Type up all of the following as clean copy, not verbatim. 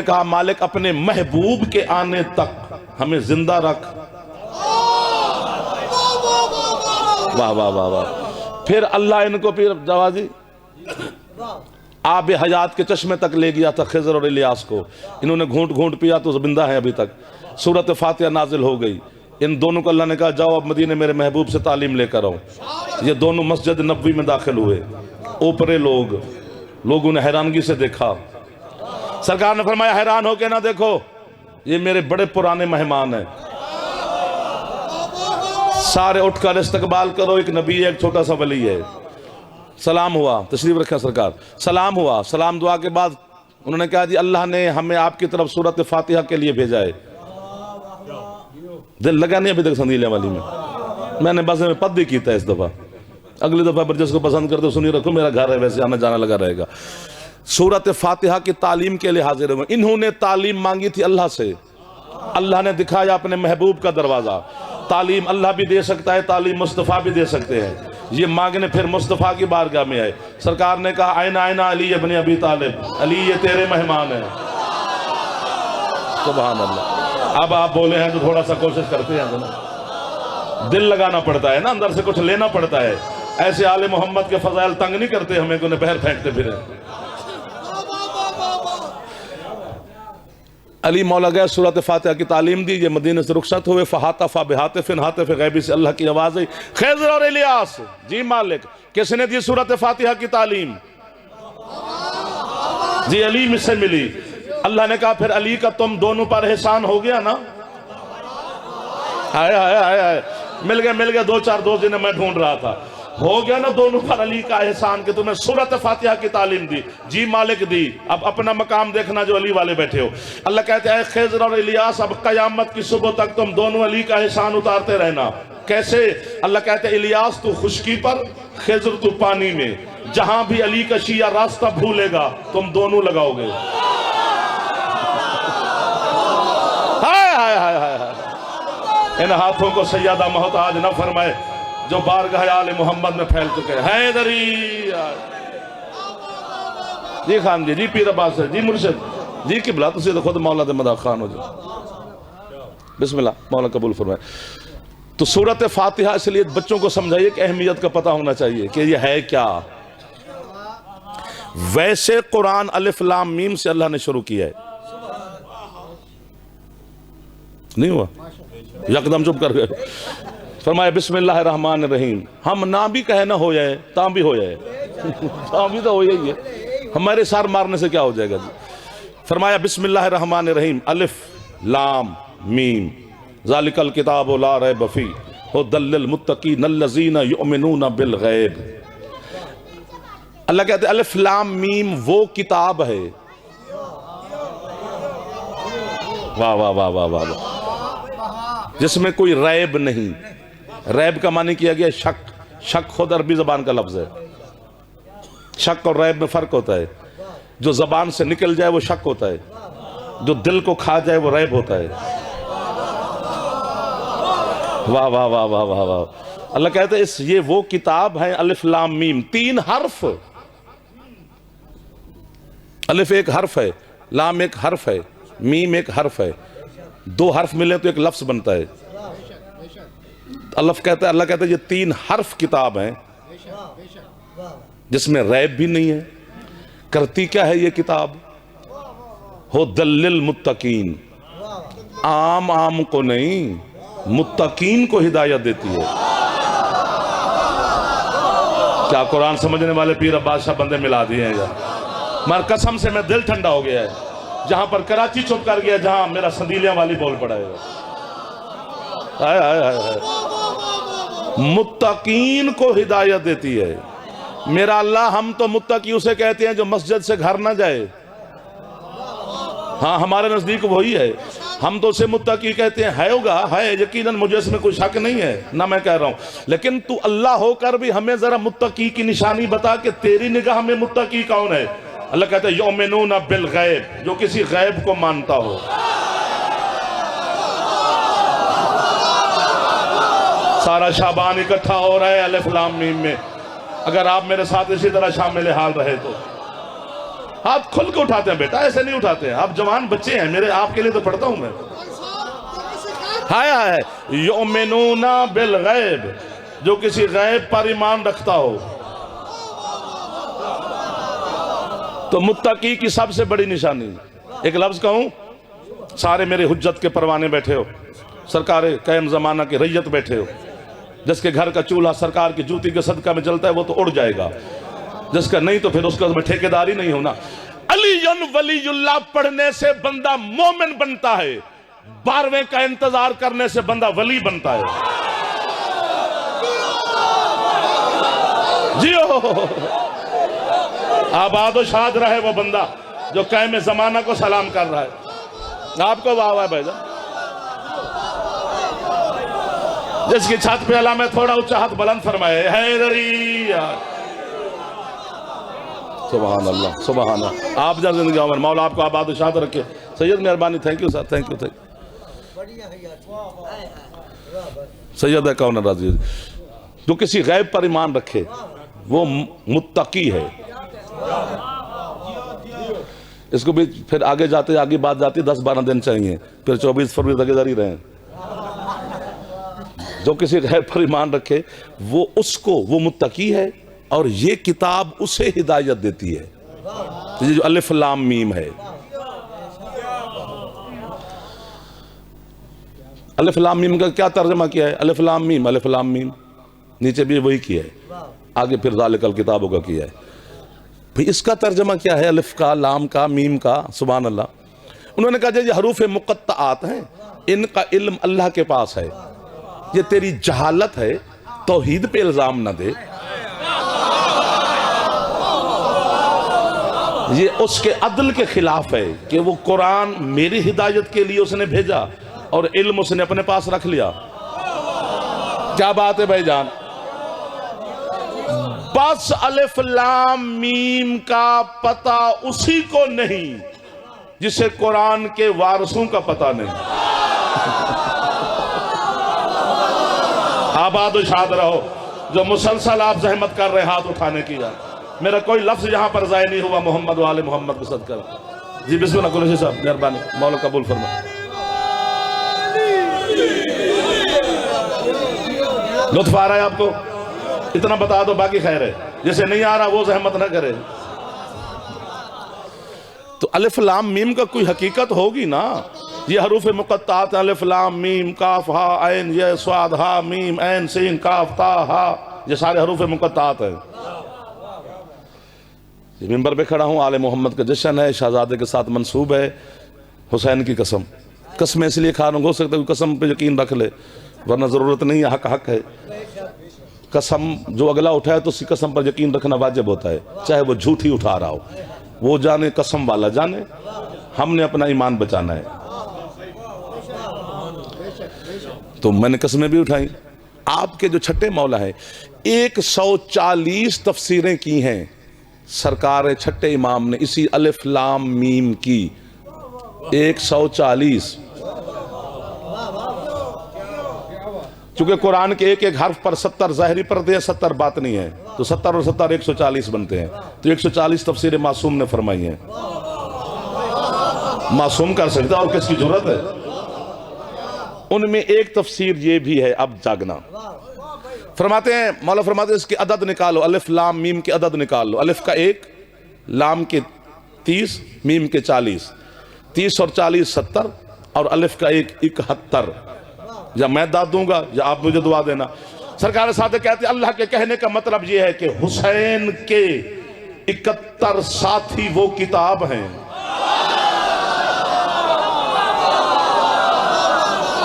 कहा मालिक अपने महबूब के आने तक हमें जिंदा रख। वाह वाह वाह वाह। फिर अल्लाह इनको फिर जवाजी आब हयात के चश्मे तक ले गया था खिज़र और इलियास को। इन्होंने घूंट घूंट पिया तो जिंदा है अभी तक। सूरत फातिहा नाजिल हो गई। इन दोनों को अल्लाह ने कहा जाओ अब मदीने मेरे महबूब से तालीम लेकर आओ। ये दोनों मस्जिद नबवी में दाखिल हुए। ऊपरे लोगों ने हैरानगी से देखा। सरकार ने फरमाया हैरान हो के ना देखो, ये मेरे बड़े पुराने मेहमान हैं, सारे उठकर इस्तकबाल करो। एक नबी है, एक छोटा सा वली है। सलाम हुआ, तशरीफ रखा सरकार। सलाम हुआ, सलाम दुआ के बाद उन्होंने कहा जी अल्लाह ने हमें आपकी तरफ सूरत फातिहा के लिए भेजा है। दिल लगा नहीं अभी तक संदीलिया वाली में, मैंने बस में पद भी किया इस दफा। अगली दफा पर जिसको पसंद करते सुनिए रखो, मेरा घर है, वैसे आना जाना लगा रहेगा। सूरत फातिहा की तालीम के लिए हाजिर हुए। इन्होंने तालीम मांगी थी अल्लाह से, अल्लाह ने दिखाया अपने महबूब का दरवाजा। तालीम अल्लाह भी दे सकता है, तालीम मुस्तफ़ा भी दे सकते हैं। ये मांगने फिर मुस्तफ़ा की बारगाह में आए। सरकार ने कहा आयना आयना अली इब्न अबी तालिब, अली ये तेरे मेहमान है। सुभान अल्लाह। अब आप बोले हैं तो थोड़ा सा कोशिश करते हैं ना, दिल लगाना पड़ता है ना, अंदर से कुछ लेना पड़ता है। ऐसे आले मोहम्मद के फजाइल तंग नहीं करते हमें को पैर फेंकते फिरे। अली मौला गए, सूरत फातिहा की तालीम दी, ये मदीने से रुखसत हुए। फहातफा बिहातिफिन हातिफ गैबी से अल्लाह की आवाज़ आई खिज़र और इलियास जी मालिक। किसने दी सूरत फातिहा की तालीम? जी अली में से मिली। अल्लाह ने कहा फिर अली का तुम दोनों पर एहसान हो गया ना। हाय हाय हाय हाय, मिल गए 2-4 दोस्त जिन्हें मैं ढूंढ रहा था। हो गया ना दोनों पर अली का एहसान कि तुम्हें सूरत फातिहा की तालीम दी। जी मालिक दी। अब अपना मकाम देखना जो अली वाले बैठे हो। अल्लाह कहते हैं खिज़र और इलियास अब कयामत की सुबह तक तुम दोनों अली का एहसान उतारते रहना। कैसे? अल्लाह कहते हैं इलियास तू खुश्की पर, खिज़र तू पानी में। जहां भी अली का शिया रास्ता भूलेगा तुम दोनों लगाओगे। हाय हाय हाय हाय। इन हाथों को सैयदा मोहताज न फरमाए जो बारगाह आले मोहम्मद में फैल चुके हैं। हैदरी जी खान जी, जी पीर अब्बास जी, मुर्शिद जी किबला, तुसी तो खुद मौला दे मदा खान हो जाओ। बिस्मिल्लाह, मौला कबूल फरमाए। तो सूरत फातिहा इसलिए बच्चों को समझाइए कि अहमियत का पता होना चाहिए कि यह है क्या। वैसे कुरान अलिफ लाम मीम से अल्लाह ने शुरू किया है, नहीं हुआ यकदम चुप कर गए। फरमाया बिस्मिल्लाह रहमान रहीम। हम ना भी कहे ना हो जाए तां भी हो जाए, तां भी तो हो जाइए, हमारे सार मारने से क्या हो जाएगा जी। फरमाया बिस्मिल्लाह रहमान रहीम अलिफ लाम मीम ज़ालिकल किताबु ला रैब फीह हुदल लिल मुत्तकीन अल्लज़ीना युमिनूना बिल गैब। अल्लाह कहते हैं अलिफ लाम मीम वो किताब है। वाह वाह वाह वाह वाह, जिसमें कोई रैब नहीं। रैब का मानी किया गया शक। शक खुद अरबी जबान का लफ्ज है। शक और रैब में फर्क होता है। जो जबान से निकल जाए वो शक होता है, जो दिल को खा जाए वो रैब होता है। वाह वाह वाह वाह वाह वाह। अल्लाह कहते हैं इस ये वो किताब है अलिफ लाम मीम, 3 हर्फ। अलिफ एक हर्फ है, लाम एक हर्फ है, मीम एक हर्फ है। 2 हर्फ मिले तो एक लफ्ज बनता है। अल्लाह कहता है ये 3 हर्फ किताब है जिसमें रैब भी नहीं है। करती क्या है ये किताब? हुदल लिल मुत्तकीन, आम को नहीं, मुत्तकीन को हिदायत देती है। क्या कुरान समझने वाले पीर अब्बास शाह बंदे मिला दिए हैं यार। मगर कसम से मैं दिल ठंडा हो गया है। जहां पर कराची चुप कर गया, जहां मेरा संदीलिया वाली बोल पड़ा है। हाय हाय हाय। मुत्तकीन को हिदायत देती है। मेरा अल्लाह, हम तो मुत्तकी उसे कहते हैं जो मस्जिद से घर ना जाए। हाँ, हमारे नजदीक वही है। हम तो उसे मुत्तकी कहते हैं। है होगा, है यकीनन, मुझे इसमें कोई शक नहीं है ना, मैं कह रहा हूं। लेकिन तू अल्लाह होकर भी हमें जरा मुत्तकी की निशानी बता कि तेरी निगाह में मुत्तकी कौन है। अल्लाह कहता है युमिनूना बिल गैब, जो किसी गैब को मानता हो। सारा शाबान इकट्ठा हो रहा है अलिफ लाम मीम में। अगर आप मेरे साथ इसी तरह शामिल हाल रहे तो हाथ खुल के उठाते हैं बेटा, ऐसे नहीं उठाते हैं। आप जवान बच्चे हैं मेरे, आपके लिए तो पढ़ता हूं मैं। हाय हाय युमिनूना बिल गैब, जो किसी गैब पर ईमान रखता हो। तो मुत्तकी की सबसे बड़ी निशानी, एक लफ्ज कहूं, सारे मेरे हुज्जत के परवाने बैठे हो, सरकार कायम जमाना के रैयत बैठे हो। जिसके घर का चूल्हा सरकार की जूती के सदका में जलता है वो तो उड़ जाएगा, जिसका नहीं तो फिर उसका मैं ठेकेदारी नहीं होना। अलीयुन वलीयुल्लाह पढ़ने से बंदा मोमिन बनता है, 12वें का इंतजार करने से बंदा वली बनता है। जियो आबाद व शाद रहे वो बंदा जो कायम जमाना को सलाम कर रहा है। आपको वाह वाह भाईजान। जिसकी छत पे अल्लाह में थोड़ा ऊंचा हाथ बुलंद फरमाए, हैदरी यार, सुभान अल्लाह सुभान अल्लाह। आप जब जिंदगी उम्र मौला आपको आबाद शाद रखे। सैयद मेहरबानी, thank you sir, thank you thank Syed कौन राजी। जो किसी गैब पर ईमान रखे वो मुत्तकी है। इसको भी फिर आगे जाते आगे बात जाती 10-12 दिन चाहिए, फिर 24 फरवरी तक जारी रहे। जो किसी गैब पर ईमान रखे वो उसको वो मुत्तकी है, और ये किताब उसे हिदायत देती है। ये जो अलिफ लाम मीम है, अलिफ लाम मीम का क्या तर्जमा किया है? अलिफ लाम मीम, अलिफ लाम मीम, नीचे भी वही किया है, आगे फिर ज़ालिकल किताबों का किया है। भाई इसका तर्जमा क्या है? अलिफ का, लाम का, मीम का, सुभान अल्लाह। उन्होंने कहा ये हरूफ मुक़त्तआत हैं, इनका इल्म अल्लाह के पास है। ये तेरी जहालत है, तौहीद पे इल्जाम न दे। ये उसके अदल के खिलाफ है कि वो कुरान मेरी हिदायत के लिए उसने भेजा और इल्म उसने अपने पास रख लिया। क्या बात है भाईजान। बस अलिफ लाम मीम का पता उसी को नहीं जिसे कुरान के वारसों का पता नहीं। आबाद व शाद रहो। जो मुसलसल आप जहमत कर रहे हाथ उठाने की, यार मेरा कोई लफ्ज यहां पर ज़ाय नहीं हुआ मोहम्मद वाले मोहम्मद को सदका। जी बिस्मिल्लाह कुरैशी साहब, मेहरबानी, मौला कबूल फरमा। लुत्फ आ रहा है आपको? इतना बता दो, बाकी खैर है। जैसे नहीं आ रहा वो जहमत ना करे। तो अलिफ लाम मीम का कोई हकीकत होगी ना। ये हरूफ मुक़त्तआत, अलिफ लाम मीम काफ हा ऐन ये स्वाद हा मीम ऐन सीन काफ ता हा, ये सारे हरूफ मुक़त्तआत है। मिंबर पे खड़ा हूँ, आले मोहम्मद का जश्न है, शहजादे के साथ मंसूब है। हुसैन की कसम, कसम इसलिए खा रहा हूँ, हो सकता है कसम पे यकीन रख ले, वरना ज़रूरत नहीं है। हक हक है। कसम जो अगला उठाए तो उसकी कसम पर यकीन रखना वाजिब होता है, चाहे वो झूठी उठा रहा हो। वो जाने, कसम वाला जाने। हमने अपना ईमान बचाना है। तो मैंने कसमें भी उठाई। आपके जो छठे मौला है, 140 तफसीरें की हैं सरकार छठे इमाम ने इसी अलिफ लाम मीम की। 140। चूंकि कुरान के एक एक हर्फ पर 70 ज़ाहिरी पर्दे हैं, 70 बात नहीं है, तो 70 और 70 140 बनते हैं। तो 140 तफसीरें मासूम ने फरमाई हैं। मासूम कर सकता और किसकी जरूरत है? उनमें एक तफसीर ये भी है, अब जागना। फरमाते हैं, मौला फरमाते हैं इसकी अदद निकालो, अलिफ लाम मीम की अदद निकाल लो। अलिफ का 1, लाम के 30, मीम के 40, 30 और 40 70, और अलिफ का 1 71। या मैं दाद दूंगा या आप मुझे दुआ देना। सरकार साथ कहते हैं अल्लाह के कहने का मतलब यह है कि हुसैन के 71 साथी वो किताब हैं।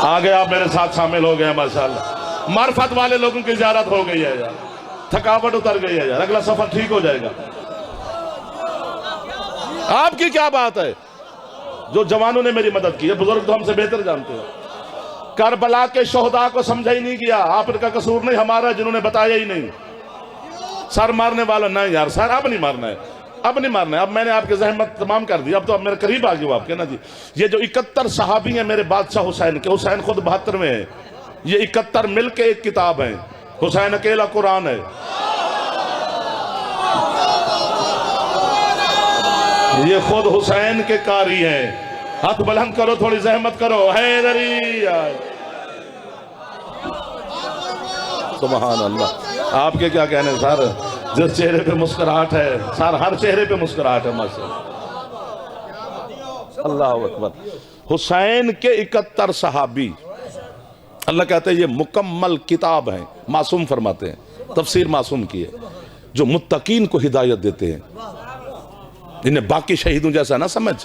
आगे आप मेरे साथ शामिल हो गए, माशाअल्लाह। मार्फत वाले लोगों की ज़ियारत हो गई है यार, थकावट उतर गई है यार, अगला सफर ठीक हो जाएगा। आपकी क्या बात है? जो जवानों ने मेरी मदद की है, बुजुर्ग तो हमसे बेहतर जानते हैं। करबला के शोहदा को समझा ही नहीं किया, आपका कसूर नहीं, हमारा, जिन्होंने बताया ही नहीं। सर मारने वाला नहीं यार, सर अब नहीं मारना है, अब नहीं मारना है। अब मैंने आपकी जहमत तमाम कर दी, अब तो अब मेरे करीब आ गए हो आपके ना जी। ये जो 71 सहाबी हैं मेरे बादशाह हुसैन के, हुसैन खुद 72 में है, ये 71 मिलके एक किताब है। हुसैन अकेला कुरान है। ये खुद हुसैन के कारी हैं। हाथ बुलंद करो, थोड़ी जहमत करो। हैदरी सुभान अल्लाह। आपके क्या कहने सर, जिस चेहरे पे मुस्कुराहट है सर, हर चेहरे पे मुस्कुराहट है माशाअल्लाह। अल्लाह अकबर। हुसैन के 71 सहाबी, अल्लाह कहते हैं ये मुकम्मल किताब है। मासूम फरमाते हैं, तफसीर मासूम की है, जो मुत्तकीन को हिदायत देते हैं। इन्हें बाकी शहीदों जैसा ना समझ,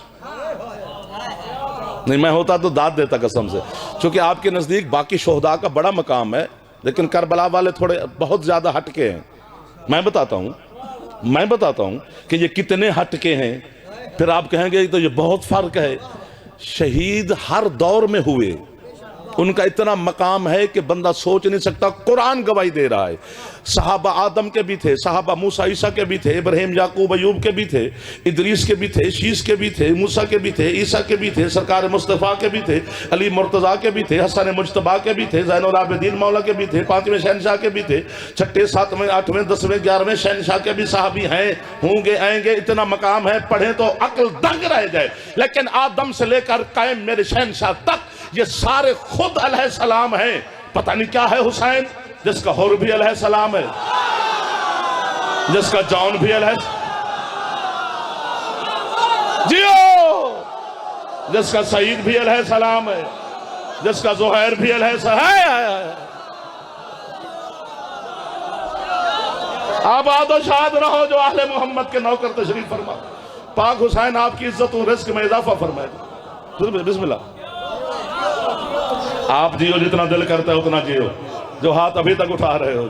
नहीं मैं होता तो दाद देता कसम से, क्योंकि आपके नजदीक बाकी शोहदा का बड़ा मकाम है, लेकिन करबला वाले थोड़े बहुत ज्यादा हटके हैं। मैं बताता हूं कि ये कितने हटके हैं। फिर आप कहेंगे तो ये बहुत फर्क है। शहीद हर दौर में हुए, उनका इतना मकाम है कि बंदा सोच नहीं सकता। कुरान गवाही दे रहा है। सहाबा आदम के भी थे, सहाबा मूसा ईसा के भी थे, इब्राहिम याकूब अयूब के भी थे, इदरीस के भी थे, शीश के भी थे, मूसा के भी थे, ईसा के भी थे, सरकार मुस्तफ़ा के भी थे, अली मुर्तज़ा के भी थे, हसन मुज्तबा के भी थे, ज़ैनुल आबिदीन मौला के भी थे, 5वें शहनशाह के भी थे, 6ठे 7वें 8वें 10वें 11वें शहनशाह के भी साहबी हैं, होंगे, आएंगे। इतना मकाम है, पढ़े तो अक्ल दंग रह जाए। लेकिन आदम से लेकर कायम मेरे शहनशाह तक ये सारे खुद अलैहिस्सलाम है। पता नहीं क्या है हुसैन, जिसका हुर भी अलैहिस्सलाम है, जिसका जौन भी जियो, जिसका सईद भी अलैहिस्सलाम है, जिसका ज़ुहैर भी अलैहिस्सलाम है। आबाद और शाद रहो जो आहले मोहम्मद के नौकर तशरीफ फरमा। पाक हुसैन आपकी इज्जत और रिस्क में इजाफा फरमाए। बिस्मिल्लाह। आप जियो, जितना दिल करता है उतना जियो, जो हाथ अभी तक उठा रहे हो।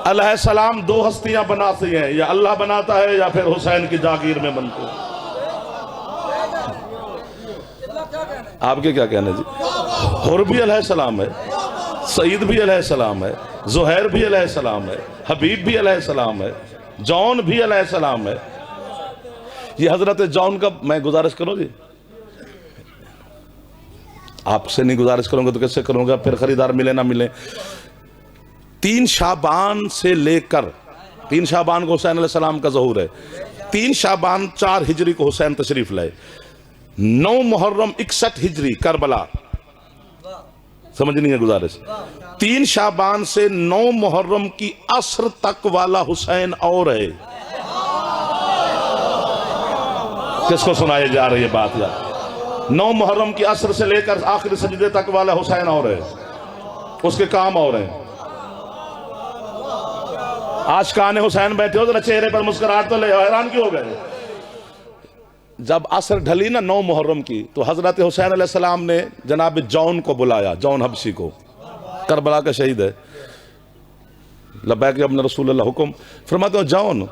अलैहिस्सलाम दो हस्तियां बनाती हैं, या अल्लाह बनाता है या फिर हुसैन की जागीर में बनते हैं। आपके क्या कहने जी? हुर भी अलैहिस्सलाम है, सईद भी अलैहिस्सलाम है, ज़ुहैर भी अलैहिस्सलाम है, हबीब भी अलैहिस्सलाम है, जौन भी अलैहिस्सलाम है। ये हजरत जौन का मैं गुजारिश करूं जी, आपसे नहीं गुजारिश करूंगा तो कैसे करूंगा, फिर खरीदार मिले ना मिले। 3 शाबान से लेकर 3 शाबान को हुसैन अलैहिस्सलाम का ज़हूर है। 3 शाबान 4 हिजरी को हुसैन तशरीफ लाए। 9 मुहर्रम 61 हिजरी करबला, समझ नहीं है गुजारिश। 3 शाबान से 9 मुहर्रम की असर तक वाला हुसैन और है। किसको सुनाई जा रही है बात यार? 9 मुहर्रम की असर से लेकर आखिरी सजदे तक वाला हुसैन और है, उसके काम और हैं। आशिकाने हुसैन बैठे हो तो चेहरे पर मुस्कुराहट तो ले, हैरान क्यों हो गए? जब असर ढली ना 9 मुहर्रम की, तो हजरत हुसैन अलैहिस्सलाम ने जनाब जौन को बुलाया, जौन हबशी को, करबला का शहीद है। लब्बैक या अपने रसूल अल्लाह, हुक्म। फरमाते हो जौन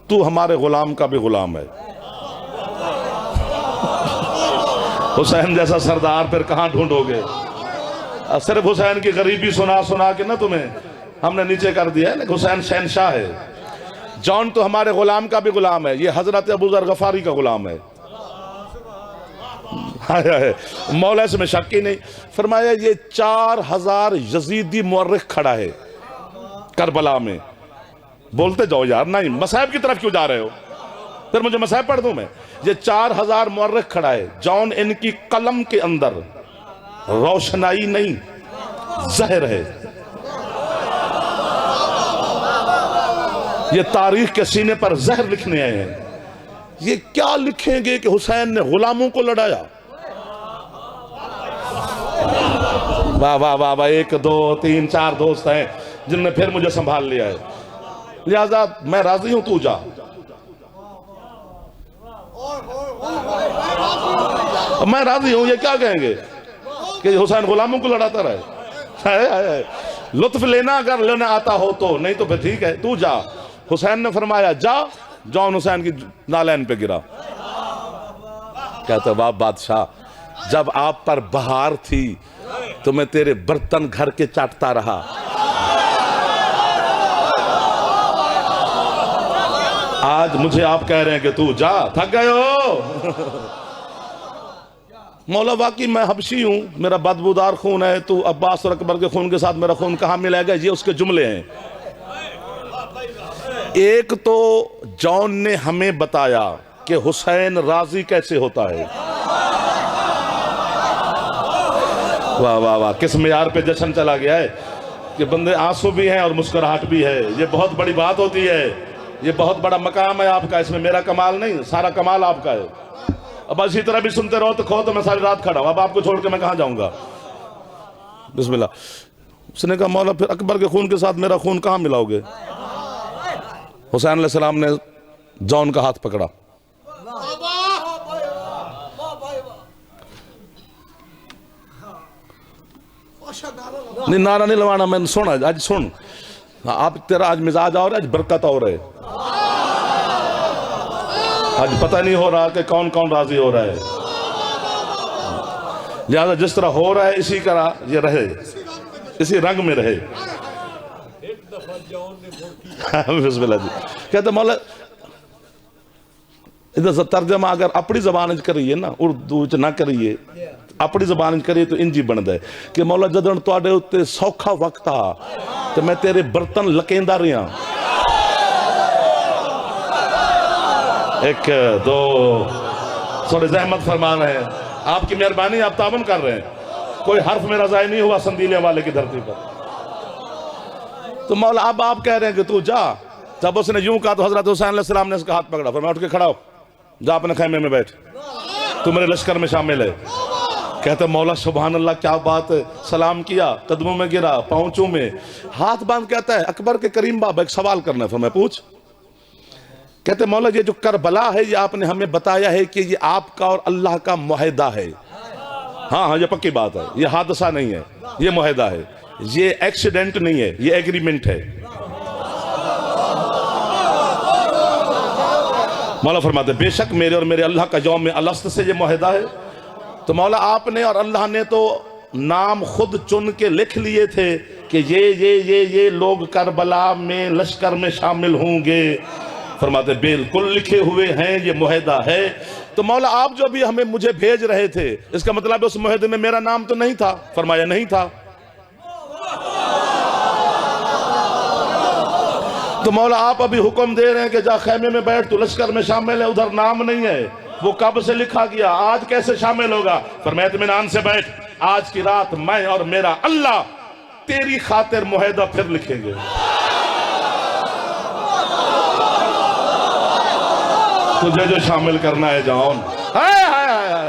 तू हमारे गुलाम का भी गुलाम है। हुसैन जैसा सरदार फिर कहां ढूंढोगे? सिर्फ हुसैन की गरीबी सुना सुना के ना तुम्हें हमने नीचे कर दिया है। हुसैन शहनशाह है। जौन तो हमारे गुलाम का भी गुलाम है। ये हजरत अबू ज़र गफारी का गुलाम है। मौला से में शक ही नहीं। फरमाया ये 4000 यजीदी मुअर्रिख खड़ा है करबला में। बोलते जाओ यार, नहीं मसाइब की तरफ क्यों जा रहे हो? फिर मुझे मसाइब पढ़ दूं मैं। ये 4000 मुअर्रिख खड़ा है। जौन इनकी कलम के अंदर रोशनाई नहीं, जहर है। ये तारीख के सीने पर जहर लिखने आए हैं। ये क्या लिखेंगे कि हुसैन ने गुलामों को लड़ाया? वाह वाह वाह वाह। 1 2 3 4 दोस्त हैं जिनने फिर मुझे संभाल लिया है। लिहाजा मैं राजी हूं, तू जा। मैं राजी हूं। ये क्या कहेंगे कि हुसैन गुलामों को लड़ाता रहे? लुत्फ लेना अगर लेना आता हो तो, नहीं तो फिर ठीक है, तू जा। हुसैन ने फरमाया जा। जौन हुसैन की नालैन पे गिरा। कहता वाह बादशाह, जब आप पर बहार थी तो मैं तेरे बर्तन घर के चाटता रहा। आज मुझे आप कह रहे हैं कि तू जा, थक गए हो? मौला वाकई मैं हबशी हूं, मेरा बदबूदार खून है। तू अब्बास और अकबर के खून के साथ मेरा खून कहां मिलेगा? ये उसके जुमले हैं। एक तो जॉन ने हमें बताया कि हुसैन राजी कैसे होता है। वाह वाह वाह, किस मेयार पे जश्न चला गया है कि बंदे आंसू भी हैं और मुस्कुराहट भी है। ये बहुत बड़ी बात होती है, ये बहुत बड़ा मकाम है आपका, इसमें मेरा कमाल नहीं, सारा कमाल आपका है। अब इसी तरह भी सुनते रहो तो खो तो मैं सारी रात खड़ा हूं, अब आपको छोड़ के मैं कहां जाऊंगा। बिस्मिल्लाह। उसने कहा मौला फिर अकबर के खून के साथ मेरा खून कहां मिलाओगे? हुसैन अलैहिस्सलाम ने जॉन का हाथ पकड़ा, नहीं नारा नहीं लवाना, मैंने सुन आज सुन, आप तेरा आज मिजाज और आज बरकत और है, आज पता नहीं हो रहा कि कौन कौन राजी हो रहा है। लिहाजा जिस तरह हो रहा है इसी तरह ये रहे, इसी रंग में रहे। बिस्मिल्लाह जी। कहते मौला इधर से तर्जमा अगर अपनी जबान करिए ना, उर्दू च ना करिए, अपनी जबान करिए तो इंजी बनता है कि मौला जदन तुहाडे उत्ते सौखा वक्त आ तो मैं तेरे बर्तन लकेंदा रहा, एक दो थोड़े जहमत फरमान है, आपकी मेहरबानी, आप ताबन कर रहे हैं, कोई हर्फ मेरा ज़ाय नहीं हुआ संदीले वाले की धरती पर। तो मौला अब आप कह रहे हैं कि तू जा। जब उसने यूं कहा तो हजरत हुसैन अलैहिस्सलाम ने उसका हाथ पकड़ा, फिर मैं उठ के खड़ा हो, जा अपने खैमे में बैठ, तू मेरे लश्कर में शामिल है। कहते मौला सुभान अल्लाह, क्या बात है। सलाम किया, कदमों में गिरा, पांचों में हाथ बांध, कहता है अकबर के करीम बाबा एक सवाल करना था, मैं पूछ। कहते मौला ये जो करबला है ये आपने हमें बताया है कि ये आपका और अल्लाह का मुआहदा है। हाँ हाँ, ये पक्की बात है, ये हादसा नहीं है, ये मुआहदा है, ये एक्सीडेंट नहीं है, ये एग्रीमेंट है। मौला फरमाते बेशक मेरे और मेरे अल्लाह का यौम अलस्त से ये मुआहदा है। तो मौला आपने और अल्लाह ने तो नाम खुद चुन के लिख लिए थे कि ये लोग करबला में लश्कर में शामिल होंगे। फरमाते बिल्कुल लिखे हुए हैं, ये मुआहदा है। तो मौला आप जो भी हमें मुझे भेज रहे थे, इसका मतलब उस मुआहदे में मेरा नाम तो नहीं था? फरमाया नहीं था। तो मौला आप अभी हुक्म दे रहे हैं कि जा खैमे में बैठ, तू लश्कर में शामिल है, उधर नाम नहीं है, वो कब से लिखा गया, आज कैसे शामिल होगा? फरमाया इत्मीनान से बैठ, आज की रात मैं और मेरा अल्लाह तेरी खातिर मुआहदा फिर लिखेंगे। तुझे जो शामिल करना है जॉन। हाय हाय हाय,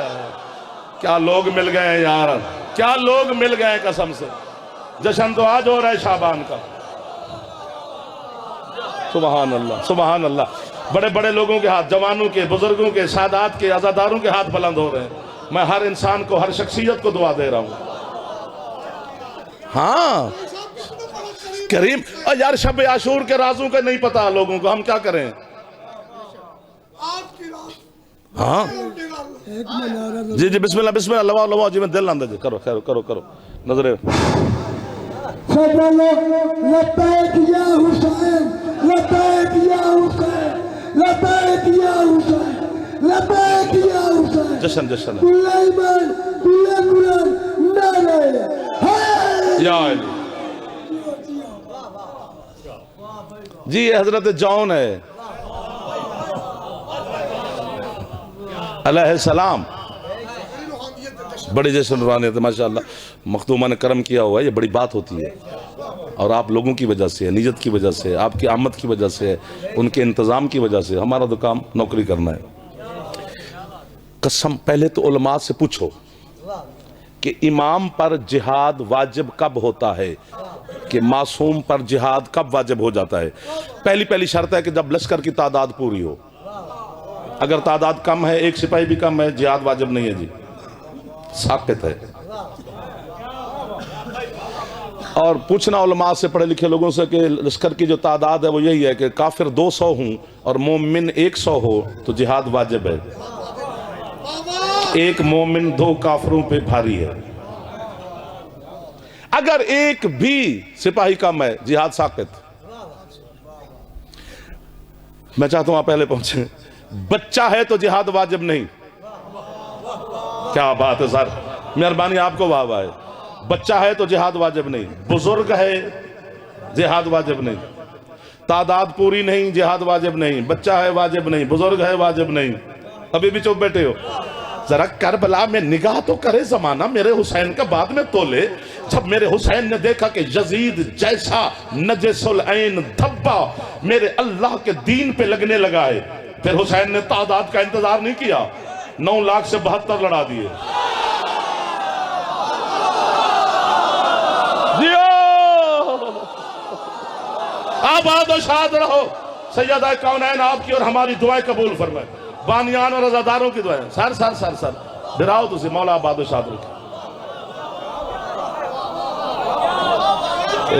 क्या लोग मिल गए हैं यार, क्या लोग मिल गए कसम से। जश्न तो आज हो रहा है शाबान का। सुभान अल्लाह, सुभान अल्लाह। बड़े बड़े लोगों के हाथ, जवानों के, बुजुर्गों के, सादात के, आजादारों के हाथ बुलंद हो रहे हैं। मैं हर इंसान को, हर शख्सियत को दुआ दे रहा हूं। हाँ करीम, और यार शब आशूर के राजों का नहीं पता लोगों को, हम क्या करें? हाँ जी जी, बिस्मिल्लाह बिस्मिल्लाह, लवाओ लवाओ जी, मैं दिल आंदा जी, करो खैर, करो करो नजरे। लब्बैक या हुसैन, लब्बैक या हुसैन, लब्बैक या हुसैन, लब्बैक या हुसैन। जश्न जश्न कुलैमान कुल्ला कुरान नारे हाय या अली जी। हजरत जॉन है अलैहिस्सलाम, बड़ी जैसे नूरानियत माशाअल्लाह, मखदूमा ने करम किया हुआ है, ये बड़ी बात होती है। और आप लोगों की वजह से, नियत की वजह से, आपकी आमद की वजह से, उनके इंतज़ाम की वजह से, हमारा तो काम नौकरी करना है। कसम, पहले तो उलमा से पूछो कि इमाम पर जिहाद वाजिब कब होता है, कि मासूम पर जिहाद कब वाजिब हो जाता है। पहली शर्त है कि जब लश्कर की तादाद पूरी हो। अगर तादाद कम है, एक सिपाही भी कम है, जिहाद वाजिब नहीं है जी, साबित है। और पूछना उलमा से, पढ़े लिखे लोगों से, कि लश्कर की जो तादाद है वो यही है कि काफिर 200 हूं और मोमिन 100 हो तो जिहाद वाजिब है। एक मोमिन 2 काफिरों पे भारी है। अगर एक भी सिपाही कम है, जिहाद साकित। मैं चाहता हूं आप पहले पहुंचे। बच्चा है तो जिहाद वाजिब नहीं। क्या बात है सर, मेहरबानी, आपको वाह वाह है। बच्चा है तो जिहाद वाजिब नहीं, बुजुर्ग है जिहाद वाजिब नहीं। तादाद पूरी नहीं, जिहाद वाजिब नहीं, बच्चा है वाजिब नहीं, बुजुर्ग है वाजिब नहीं, अभी भी चुप बैठे हो। जरा करबला में निगाह तो करे जमाना, मेरे हुसैन का बाद में तोले। जब मेरे हुसैन ने देखा कि यजीद जैसा नजसुल ऐन धब्बा मेरे अल्लाह के दीन पे लगने लगा है, फिर हुसैन ने तादाद का इंतजार नहीं किया, 9 लाख से 72 लड़ा दिए। आबाद और शाद रहो। सैयदा कौनैन आपकी और हमारी दुआएं कबूल फरमाए, बानियान और अज़ादारों की दुआएं। सर सर सर सर डराओ तुझे, मौला आबाद और शाद रखे।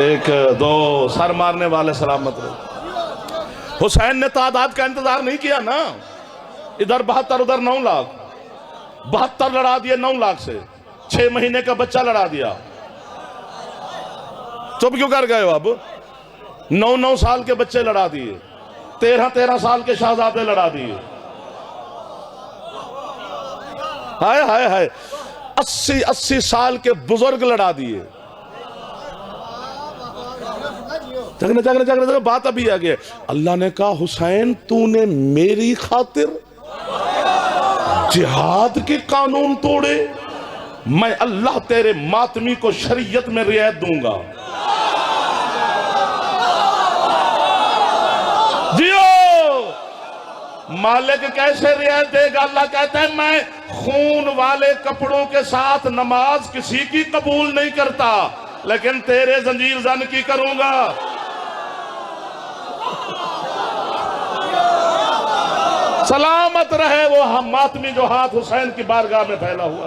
1 2 सर मारने वाले सलामत रहे। हुसैन ने तादाद का इंतजार नहीं किया ना, इधर 72 उधर 9 लाख, 72 लड़ा दिए 9 लाख से, 6 महीने का बच्चा लड़ा दिया। चुप क्यों कर गए हो? अब 9 साल के बच्चे लड़ा दिए, 13 साल के शहजादे लड़ा दिए। हाय हाय हाय, 80 साल के बुजुर्ग लड़ा दिए। जगने जगने जगने जगने बात अभी आ गई। अल्लाह ने कहा हुसैन तूने मेरी खातिर जिहाद के कानून तोड़े, मैं अल्लाह तेरे मातमी को शरीयत में रियायत दूंगा। जियो, मालिक कैसे रियायत देगा? अल्लाह कहता है मैं खून वाले कपड़ों के साथ नमाज किसी की कबूल नहीं करता, लेकिन तेरे जंजीर जन की करूंगा। सलामत रहे वो हम मातमी जो हाथ हुसैन की बारगाह में फैला हुआ।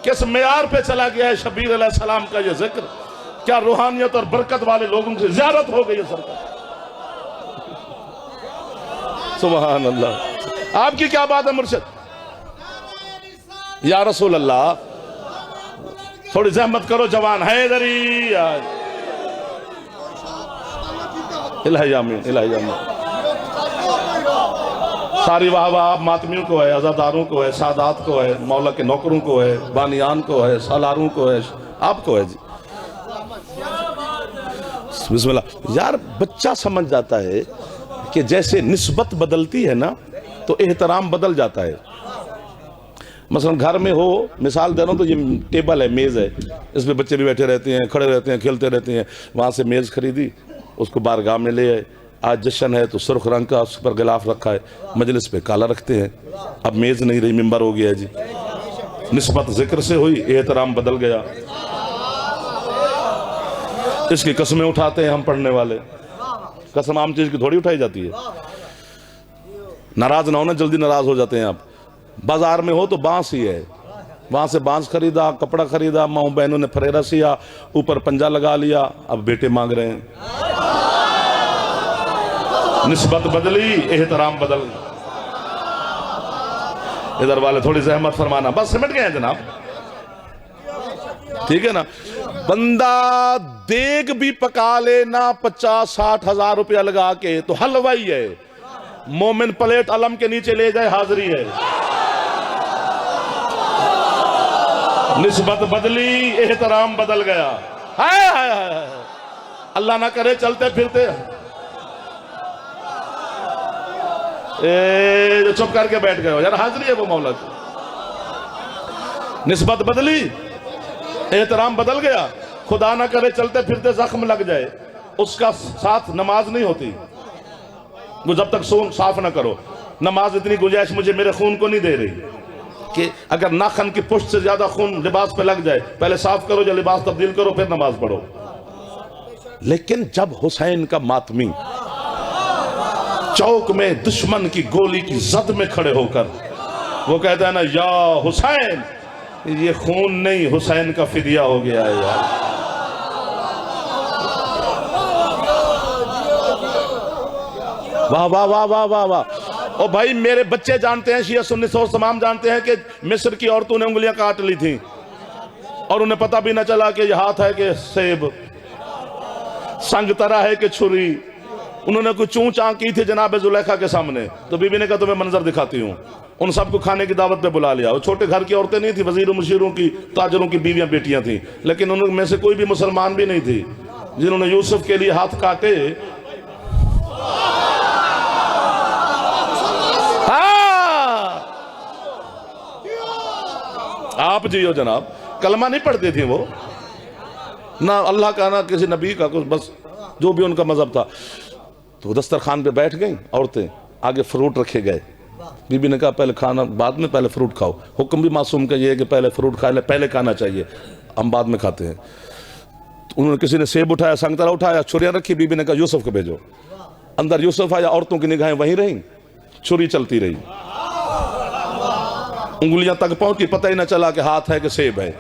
किस मेयार पे चला गया है शबीर अलैहिस्सलाम का ये जिक्र। क्या रूहानियत और बरकत वाले लोगों से ज़ियारत हो गई है सरकार। सुभान अल्लाह। आपकी क्या बात है मुर्शिद? या रसूल अल्लाह, थोड़ी जहमत करो जवान हैदरी। इलाही आमीन, इलाही आमीन। सारी वाह वाह आप मातमियों को है, अज़ादारों को है, सादात को है, मौला के नौकरों को है, बानियान को है, सालारों को है, आपको है जी। बिस्मिल्लाह। यार बच्चा समझ जाता है कि जैसे निस्बत बदलती है ना तो एहतराम बदल जाता है। मसलन घर में हो, मिसाल दे रहा हूँ, तो ये टेबल है, मेज़ है, इस पे बच्चे भी बैठे रहते हैं, खड़े रहते हैं, खेलते रहते हैं। वहाँ से मेज़ खरीदी, उसको बारगाह में ले आए। आज जश्न है तो सुर्ख रंग का उस पर गिलाफ रखा है, मजलिस पे काला रखते हैं। अब मेज़ नहीं रही, मिंबर हो गया है जी। निस्बत जिक्र से हुई, एहतराम बदल गया। इसकी कसमें उठाते हैं हम पढ़ने वाले। कसम आम चीज़ की थोड़ी उठाई जाती है। नाराज ना हो ना, जल्दी नाराज हो जाते हैं आप। बाजार में हो तो बांस ही है, वहां से बांस खरीदा, कपड़ा खरीदा, माँ बहनों ने फरेरा सिया, ऊपर पंजा लगा लिया, अब बेटे मांग रहे हैं। निस्बत बदली, एहतराम बदल। इधर वाले थोड़ी जहमत फरमाना। बस सिमट गए हैं जनाब, ठीक है ना। बंदा देग भी पका लेना 50-60 हजार रुपया लगा के तो हलवाई है। मोमिन प्लेट अलम के नीचे ले जाए, हाजिरी है। निस्बत बदली, एहतराम बदल गया। हाय हाय हाय, अल्लाह ना करे चलते फिरते जो चुप करके बैठ गए हो यार, हाजिरी है वो मौला की। निस्बत बदली, एहतराम बदल गया। खुदा ना करे चलते फिरते जख्म लग जाए, उसका साथ नमाज नहीं होती। वो जब तक खून साफ ना करो, नमाज इतनी गुंजाइश मुझे मेरे खून को नहीं दे रही कि अगर नाखन की पुष्ट से ज्यादा खून लिबास पे लग जाए, पहले साफ करो, जब लिबास तब्दील करो, फिर नमाज पढ़ो। लेकिन जब हुसैन का मातमी चौक में दुश्मन की गोली की जद में खड़े होकर वो कहता है ना, या हुसैन, ये खून नहीं हुसैन का फिदिया हो गया है यार। वाह वाह वाह वाह वाह वाह। और भाई मेरे बच्चे जानते हैं, शिया सुन्नी सोच तमाम जानते हैं कि मिस्र की औरतों ने उंगलियां काट ली थी और उन्हें पता भी न चला कि यह हाथ है कि सेब, संग तरा है कि छुरी। उन्होंने कुछ चूं चां की थी जनाब जुलेखा के सामने, तो बीबी ने कहा तुम्हें मंजर दिखाती हूँ। उन सबको खाने की दावत पे बुला लिया। वो छोटे घर की औरतें नहीं थी, वजीरों मुशीरों की, ताजरों की बीवियां बेटियां थी, लेकिन उनमें से कोई भी मुसलमान भी नहीं थी जिन्होंने यूसुफ के लिए हाथ काटे आप जियो जनाब, कलमा नहीं पढ़ती थी वो, ना अल्लाह का ना किसी नबी का, कुछ बस जो भी उनका मजहब था। तो दस्तरखान पे बैठ गई औरतें, आगे फ्रूट रखे गए। बीबी ने कहा पहले खाना बाद में, पहले फ्रूट खाओ। हुक्म भी मासूम का ये है कि पहले फ्रूट खा ले, पहले खाना चाहिए, हम बाद में खाते हैं। तो उन्होंने, किसी ने सेब उठाया, संतरा उठाया, छुरियां रखी। बीबी ने कहा यूसुफ को भेजो। अंदर यूसुफ आया, औरतों की निगाहें वहीं रही, छुरी चलती रही, उंगलियां तक पहुंची, पता ही ना चला कि हाथ है कि सेब है।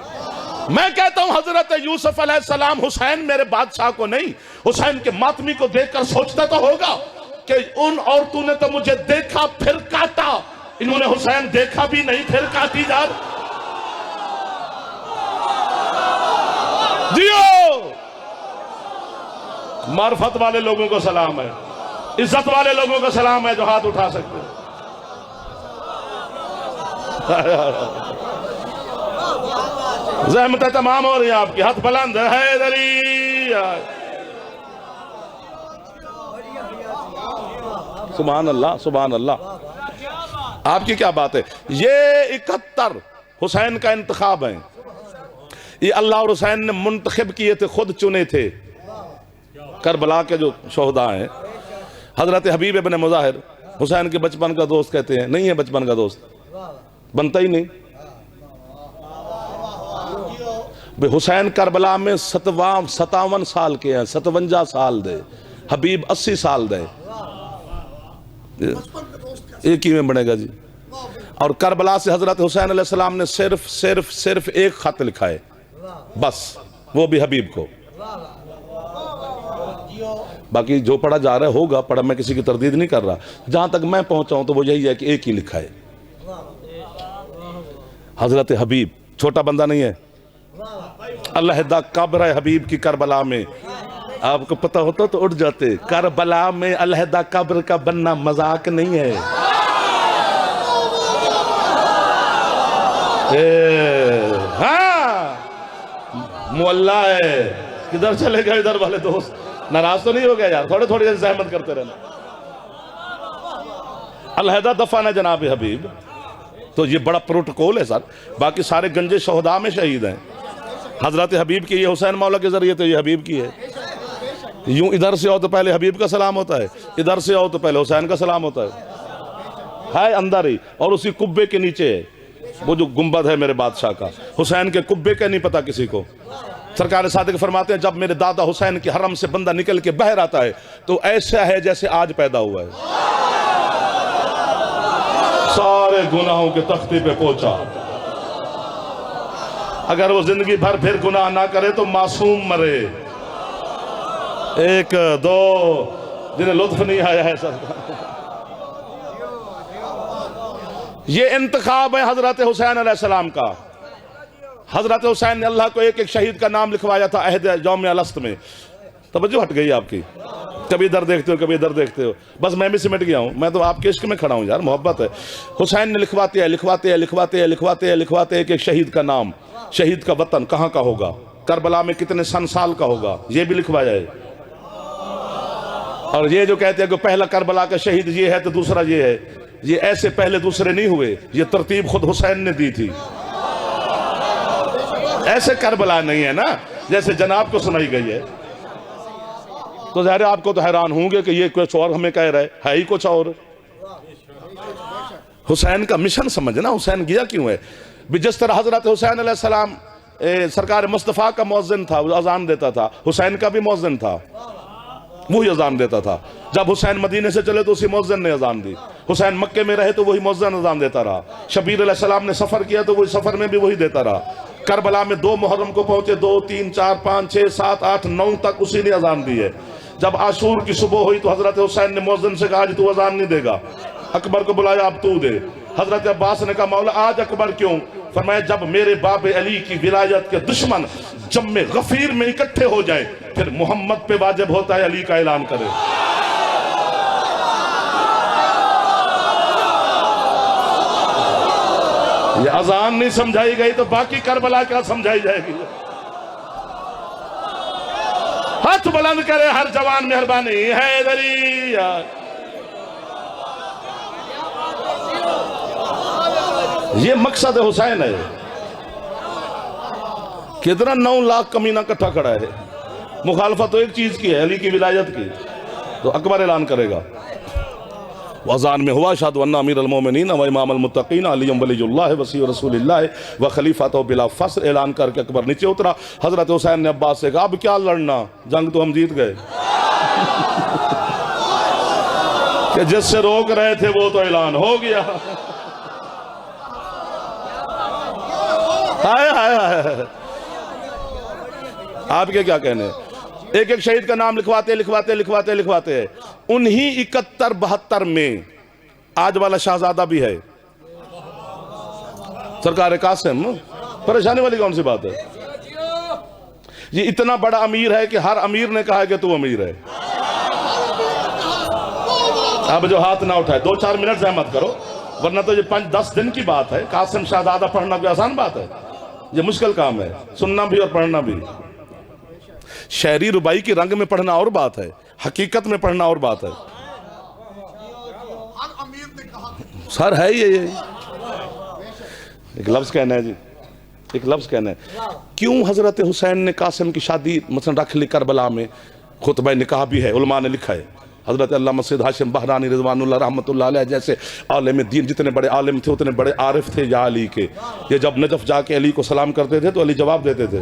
मैं कहता हूं हजरत यूसुफ अलैहिस्सलाम हुसैन मेरे बादशाह को नहीं, हुसैन के मातमी को देखकर सोचता तो होगा कि उन औरतों ने तो मुझे देखा फिर काटा, इन्होंने हुसैन देखा भी नहीं फिर काटी जा। जियो, मार्फत वाले लोगों को सलाम है, इज्जत वाले लोगों को सलाम है जो हाथ उठा सकते हैं। ज़हमतें तमाम हो रही हैं आपकी, हाथ बुलंद है हैदरी। सुभान अल्लाह, सुभान अल्लाह। आपकी क्या बात है। ये 71 हुसैन का इंतखाब है, ये अल्लाह और हुसैन ने मुंतखब किए थे, खुद चुने थे। करबला के जो शोहदा हैं, हजरत हबीब इब्न मुज़ाहिर हुसैन के बचपन का दोस्त कहते हैं, नहीं है बचपन का दोस्त, बनता ही नहीं। हुसैन करबला में 57 साल के हैं, 57 साल दे, हबीब 80 साल दे, एक ही में बनेगा जी। और करबला से हजरत हुसैन अलैहिस्सलाम ने सिर्फ एक खत लिखा है बस, वो भी हबीब को। बाकी जो पढ़ा जा रहा है होगा पढ़ा, मैं किसी की तरदीद नहीं कर रहा, जहां तक मैं पहुंचा हूं तो वो यही है कि एक ही लिखा है, हजरत हबीब। छोटा बंदा नहीं है। अलहदा कब्र है हबीब की करबला में, आपको पता होता तो उठ जाते। करबला में अलहदा कब्र का बनना मजाक नहीं है। हाँ, मुअल्ला है। किधर चले गए इधर वाले दोस्त, नाराज तो नहीं हो गया यार, थोड़े थोड़ी जहमत करते रहना। अलहदा दफन है जनाब हबीब, तो ये बड़ा प्रोटोकॉल है सर। बाकी सारे गंजे शोहदा में शहीद हैं। हजरत हबीब की ये हुसैन मौला के जरिए तो ये हबीब की है। यूं इधर से आओ तो पहले हबीब का सलाम होता है, इधर से आओ तो पहले हुसैन का सलाम होता है अंदर ही। और उसी कुब्बे के नीचे है वो जो गुंबद है मेरे बादशाह का, हुसैन के कुब्बे का नहीं पता किसी को। सरकार सादिक फरमाते हैं जब मेरे दादा हुसैन के हरम से बंदा निकल के बाहर आता है तो ऐसा है जैसे आज पैदा हुआ है, सारे गुनाहों के तख्ते पे पहुंचा। अगर वो जिंदगी भर फिर गुनाह ना करे तो मासूम मरे। 1 2 जिन्हें लुत्फ नहीं आया है सर। ये इंतखाब है हजरत हुसैन अलैहिस्सलाम का। हजरत हुसैन ने अल्लाह को एक एक शहीद का नाम लिखवाया था अहद यौम अलस्त में। तवज्जो हट गई आपकी, कभी इधर देखते हो कभी इधर देखते हो, बस मैं भी सिमट गया हूं। मैं तो आपके इश्क में खड़ा हूं यार, मोहब्बत है। हुसैन ने लिखवाते हैं एक एक शहीद का नाम, शहीद का वतन कहां का होगा, करबला में कितने सन साल का होगा, ये भी लिखवाया है। और ये जो कहते हैं कि पहला करबला का शहीद ये है तो दूसरा ये है, ये ऐसे पहले दूसरे नहीं हुए, ये तरतीब खुद हुसैन ने दी थी। ऐसे करबला नहीं है ना जैसे जनाब को सुनाई गई है। तो ज़ाहिर आपको तो हैरान होंगे कि ये कुछ और हमें कह रहा है ही कुछ और। हुसैन का मिशन समझना, हुसैन गया क्यों है। जिस तरह हजरत हुसैन अलैहिस्सलाम सरकार मुस्तफ़ा का मौज़िन था, वो अजान देता था, हुसैन का भी मौज़िन था, वही अजान देता था। जब हुसैन मदीने से चले तो उसी मौज़िन ने अजान दी। हुसैन मक्के में रहे तो वही मौज़िन अजान देता रहा। शबीर अलैहिस्सलाम ने सफ़र किया तो वही सफ़र में भी वही देता रहा। करबला में 2 मुहर्रम को पहुंचे, 2 3 4 5 6 7 8 9 तक उसी ने अजान दी है। जब आशूर की सुबह हुई तो हजरत हुसैन ने मौज़िन से कहा आज तू अजान नहीं देगा, अकबर को बुलाया अब तू दे। हजरत अब्बास ने कहा मौला आज अकबर क्यों। फरमाया जब मेरे बाप अली की विलायत के दुश्मन जम्मे गफीर में इकट्ठे हो जाए फिर मोहम्मद पे वाजिब होता है अली का ऐलान करे। ये अजान नहीं समझाई गई तो बाकी करबला क्या समझाई जाएगी। हाथ बुलंद करे हर जवान, मेहरबानी हैदरी यार। ये मकसद हुसैन है। कितना 9 लाख कमीना इकट्ठा खड़ा है। मुखालफत तो एक चीज की है, अली की विलायत की, तो अकबर ऐलान करेगा। वज़ान में हुआ शाद वन्ना अमीर अल-मोमिनीन व इमाम अल-मुत्तकीन अली वलीयुल्लाह वसी रसूलुल्लाह व खलीफातु बिला फस्र ऐलान करके अकबर नीचे उतरा। हजरत हुसैन ने अब्बास से कहा अब क्या लड़ना, जंग तो हम जीत गए। कि जिससे रोक रहे थे वो तो ऐलान हो गया। हाय हाय हाय, आपके क्या कहने। एक एक शहीद का नाम लिखवाते लिखवाते लिखवाते लिखवाते हैं। उन्हीं 71-72 में आज वाला शहजादा भी है, सरकार कासिम। परेशानी वाली कौन सी बात है। ये इतना बड़ा अमीर है कि हर अमीर ने कहा है कि तू अमीर है। अब जो हाथ ना उठाए 2-4 मिनट जहमत करो, वरना तो ये 5-10 दिन की बात है। कासिम शहजादा पढ़ना कोई आसान बात है, ये मुश्किल काम है, सुनना भी और पढ़ना भी। शायरी रुबाई की रंग में पढ़ना और बात है, हकीकत में पढ़ना और बात है। सर है ये एक लफ्ज कहना है जी, एक लफ्ज कहना है। क्यों हजरत हुसैन ने कासिम की शादी मसलन रख ली करबला में, खुतबा निकाह भी है, उलमा ने लिखा है। हजरत अल्लामा सैयद हाशिम बहरानी रिजवानुल्लाह रहमतुल्लाह अलैह जैसे आलिम दीन, जितने बड़े आलिम थे उतने बड़े आरिफ थे या अली के। ये जब नजफ जाके अली को सलाम करते थे तो अली जवाब देते थे,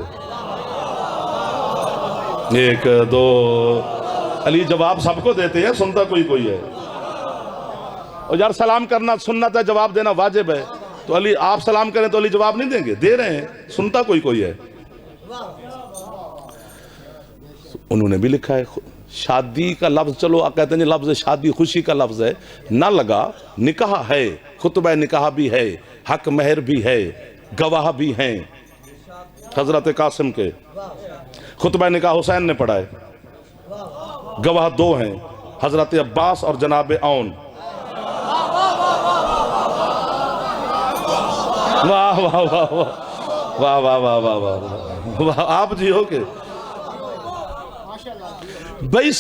1 2। अली जवाब सबको देते हैं, सुनता कोई कोई है। और यार सलाम करना सुन्नत है, जवाब देना वाजिब है। तो अली आप सलाम करें तो अली जवाब नहीं देंगे, दे रहे हैं, सुनता कोई कोई है। उन्होंने भी लिखा है शादी का लफ्ज, चलो कहते हैं लफ्ज शादी खुशी का लफ्ज है, ना लगा। निकाह है, खुतबा निकाह भी है, हक महर भी है, गवाह भी हैं। हजरत कासिम के खुतबा निकाह हुसैन ने पढ़ा है, गवाह 2 हैं, हजरत अब्बास और जनाब औन। वाह वाह वाह वाह वाह वाह वाह वाह वाह, आप जी हो के भाई।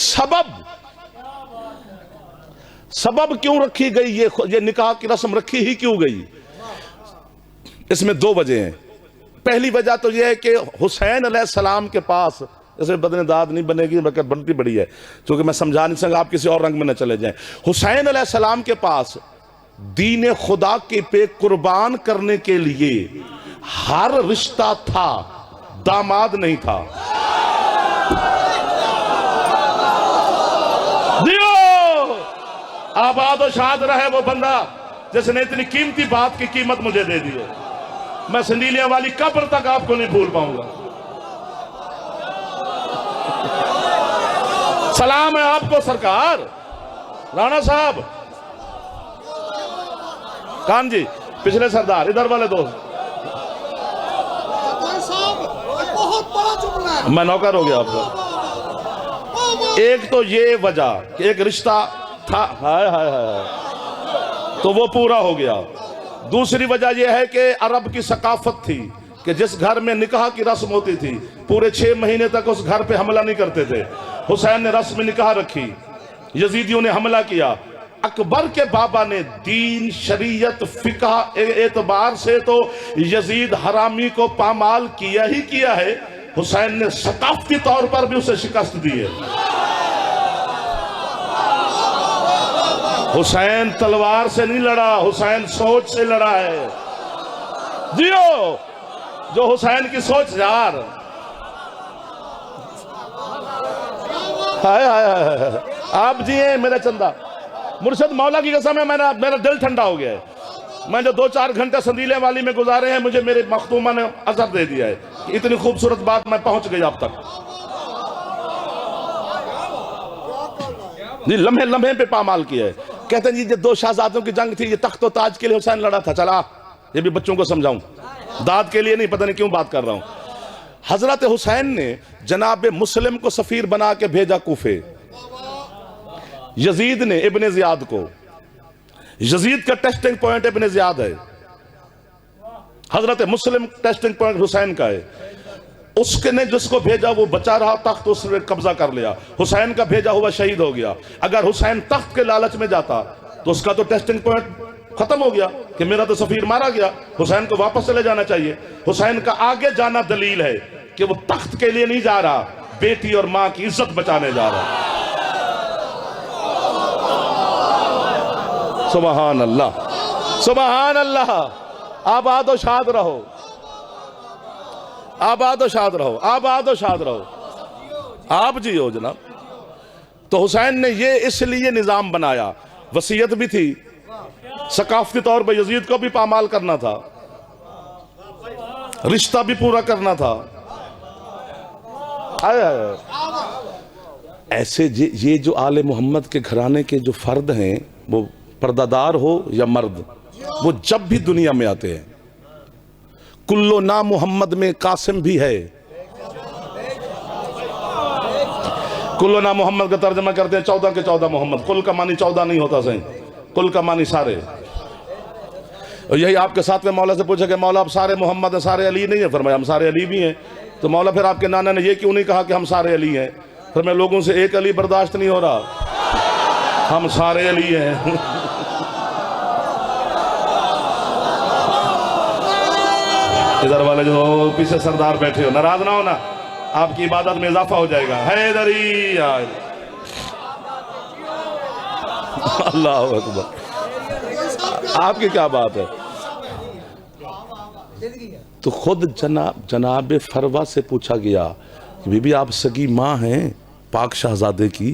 सबब क्यों रखी गई, ये निकाह की रस्म रखी ही क्यों गई। इसमें 2 वजह हैं। पहली वजह तो यह है कि हुसैन अलैहिस्सलाम के पास, जैसे बदने दाद नहीं बनेगी बल्कि बनती बड़ी है, क्योंकि मैं समझा नहीं सकता, आप किसी और रंग में न चले जाएं। हुसैन अलैहिस्सलाम के पास दीन खुदा के पे कुर्बान करने के लिए हर रिश्ता था, दामाद नहीं था। दियो आबाद और शाद रहे वो बंदा जिसने इतनी कीमती बात की कीमत मुझे दे दी है। मैं संडीलिया वाली कब्र तक आपको नहीं भूल पाऊंगा। सलाम है आपको सरकार। राणा साहब, खान जी, पिछले सरदार, इधर वाले दोस्त। बहुत बड़ा जुमला है, मैं नौकर हो गया आपका। एक तो ये वजह कि एक रिश्ता था, हाय हाय हाय, तो वो पूरा हो गया। दूसरी वजह यह है कि अरब की सकाफत थी कि जिस घर में निकाह की रस्म होती थी पूरे 6 महीने तक उस घर पे हमला नहीं करते थे। हुसैन ने रस्म निकाह रखी, यजीदियों ने हमला किया। अकबर के बाबा ने दीन शरीयत फिका एतबार से तो यजीद हरामी को पामाल किया ही किया है, हुसैन ने सकाफती तौर पर भी उसे शिकस्त दी है। हुसैन तलवार से नहीं लड़ा, हुसैन सोच से लड़ा है। जियो जो हुसैन की सोच यार। हाय हाय हाय, आप जिए मेरा चंदा। मुर्शद मौला की कसम है, मेरा दिल ठंडा हो गया है। मैं जो 2-4 घंटे संदीले वाली में गुजारे हैं, मुझे मेरे मखतूमा ने असर दे दिया है कि इतनी खूबसूरत बात मैं पहुंच गई आप तक। जी लम्हे लम्हे पे पामाल किया है। कहते हैं जी ये 2 शहजादों की जंग थी, ये तख्त और ताज के लिए हुसैन लड़ा था। चला ये भी बच्चों को समझाऊं, दाद के लिए नहीं, पता नहीं क्यों बात कर रहा हूं। हजरत हुसैन ने जनाब मुस्लिम को सफीर बना के भेजा कूफे। यजीद ने इब्ने जियाद को, यजीद का टेस्टिंग पॉइंट इब्ने जियाद है, हजरत मुस्लिम टेस्टिंग पॉइंट हुसैन का है। उसके ने जिसको भेजा वो बचा रहा, तख्त उसने कब्जा कर लिया। हुसैन का भेजा हुआ शहीद हो गया। अगर हुसैन तख्त के लालच में जाता तो उसका तो टेस्टिंग पॉइंट खत्म हो गया कि मेरा तो सफीर मारा गया, हुसैन को वापस चले जाना चाहिए। हुसैन का आगे जाना दलील है कि वो तख्त के लिए नहीं जा रहा, बेटी और मां की इज्जत बचाने जा रहा। सुबहान अल्लाह, सुबहान अल्लाह। आबाद और शाद रहो, आबाद और शाद रहो, आबाद और शाद रहो। आप जियो जनाब। तो हुसैन ने ये इसलिए निजाम बनाया, वसीयत भी थी, सकाफती तौर पर यजीद को भी पामाल करना था, रिश्ता भी पूरा करना था। ऐसे ये जो आले मोहम्मद के घराने के जो फर्द हैं, वो पर्दादार हो या मर्द, वो जब भी दुनिया में आते हैं, कुल्लो ना मोहम्मद में कासिम भी है। कुल्लो ना मोहम्मद का तर्जमा करते हैं 14 के 14 मोहम्मद। कुल का मानी 14 नहीं होता सही, कुल का मानी सारे। और यही आपके साथ में मौला से पूछा कि मौला आप सारे मोहम्मद हैं, सारे अली नहीं है? फरमाया हम सारे अली भी हैं। तो मौला फिर आपके नाना ने ये क्यों नहीं कहा कि हम सारे अली हैं? फिर मैं लोगों से एक अली बर्दाश्त नहीं हो रहा, हम सारे अली हैं। इधर वाले जो पीछे सरदार बैठे हो, नाराज ना हो ना, आपकी इबादत में इजाफा हो जाएगा। हैदरी अल्लाह अकबर। आपकी क्या बात है? तो खुद जनाब फरवा से पूछा गया कि बीबी आप सगी माँ हैं पाक शहजादे की।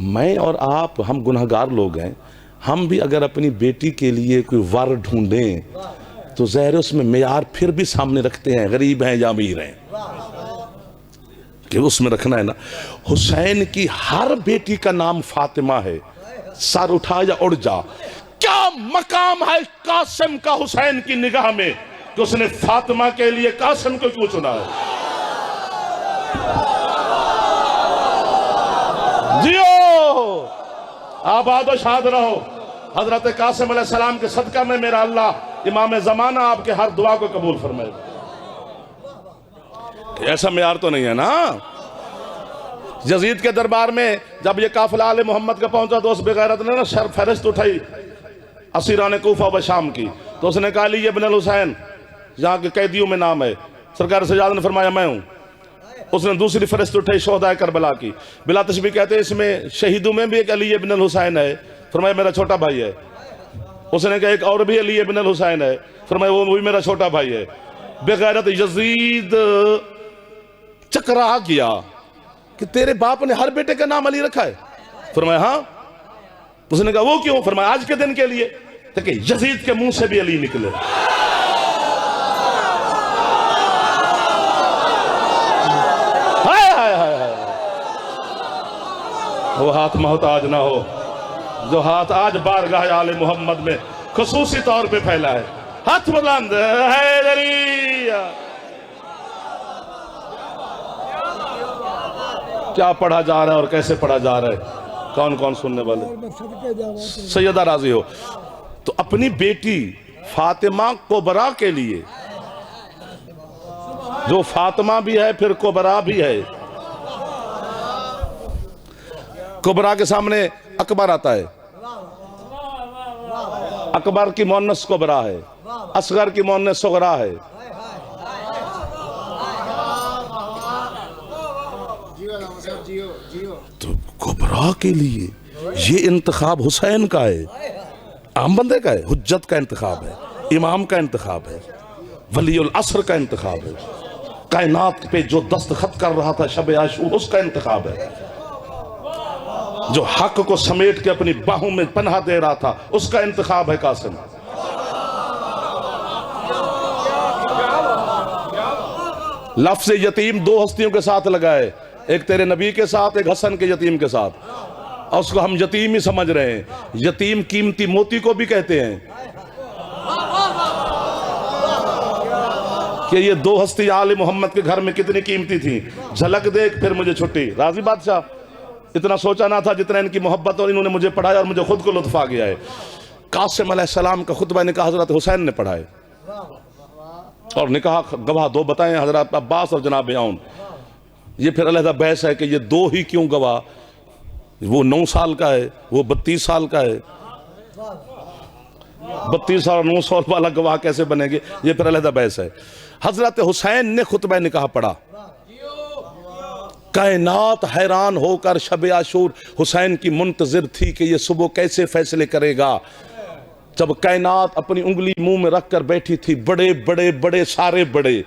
मैं और आप हम गुनहगार लोग हैं, हम भी अगर अपनी बेटी के लिए कोई वर ढूंढें तो ज़ाहिर उसमें मेयार फिर भी सामने रखते हैं, गरीब हैं या अमीर हैं, कि उसमें रखना है ना। हुसैन की हर बेटी का नाम फातिमा है। सर उठा या उड़ जा, क्या मकाम है कासिम का हुसैन की निगाह में कि उसने फातिमा के लिए कासिम को क्यों चुना है? जियो, आबाद और शाद रहो। हजरत कासिम अलैहिस्सलाम के सदका में मेरा अल्लाह इमाम ज़माना आपके हर दुआ को कबूल फरमाए। ऐसा मेयार तो नहीं है ना। यजीद के दरबार में जब ये काफिला आले मोहम्मद का पहुंचा तो उस बेगैरत ने ना शर फहरिस्त उठाई असीरान कूफा व शाम की। तो उसने कहा अली इब्न अल हुसैन, यहाँ के कैदियों में नाम है। सरकार सजाद ने फरमाया मैं हूँ। उसने दूसरी फहरिस्त उठाई शोहदाए करबला की। बिला तशबीह कहते हैं इसमें शहीदों में भी एक अली इब्न अल हुसैन है। फरमाया मेरा छोटा भाई है। उसने कहा एक और भी अली इब्न अल हुसैन है। फरमाया वो भी मेरा छोटा भाई है। बेगैरत यजीद चकरा गया कि तेरे बाप ने हर बेटे का नाम अली रखा है? फरमाया हाँ। उसने कहा वो क्यों? फरमाया आज के दिन के लिए, ताकि यजीद के मुंह से भी अली निकले। हाय हाय हाय हाय। वो हाथ मोहताज ना हो जो हाथ आज बारगाह आले मोहम्मद में खुसूसी तौर पे फैला है। हाथ बुलंद है। क्या पढ़ा जा रहा है और कैसे पढ़ा जा रहा है, कौन कौन सुनने वाले? सैयदा राजी हो तो अपनी बेटी फातिमा कुबरा के लिए, जो फातिमा भी है फिर कुबरा भी है। कुबरा के सामने अकबर आता है। अकबर की मोन्नस कुबरा है, असगर की मोन्नस सुगरा है। तो कुबरा के लिए ये इंतखाब हुसैन का है, आम बंदे का है, हुज्जत का इंतखाब है, इमाम का इंतखाब है, वलीउल असर का इंतखाब है, कायनात पे जो दस्तखत कर रहा था शब आशूर उसका इंतखाब है, जो हक को समेट के अपनी बाहों में पनाह दे रहा था उसका इंतखाब है कासिम। लफ्ज़ यतीम दो हस्तियों के साथ लगाए, एक तेरे नबी के साथ, एक हसन के यतीम के साथ, और उसको हम यतीम ही समझ रहे हैं। यतीम कीमती मोती को भी कहते हैं कि ये दो हस्ती आले मोहम्मद के घर में कितनी कीमती थी। झलक देख फिर मुझे छुट्टी। राजी बादशाह इतना सोचा ना था जितना इनकी मोहब्बत और इन्होंने मुझे पढ़ाया और मुझे खुद को लुत्फ आ गया है। कासिम अलैहिस्सलाम का खुतबा निकाह हजरत हुसैन ने पढ़ाए और निकाह गवाह दो बताए, हजरत अब्बास और जनाब आउन। ये फिर अलहदा बहस है कि ये दो ही क्यों गवाह, वो 9 साल का है, वो 32 साल का है। 32 और 9 साल वाला गवाह कैसे बनेंगे, ये फिर अलग बहस है। हजरत हुसैन ने खुतबा निकाह पढ़ा, कायनात हैरान होकर शब आशूर हुसैन की मुंतजिर थी कि ये सुबह कैसे फैसले करेगा। जब कायनात अपनी उंगली मुंह में रखकर बैठी थी, बड़े बड़े बड़े सारे बड़े,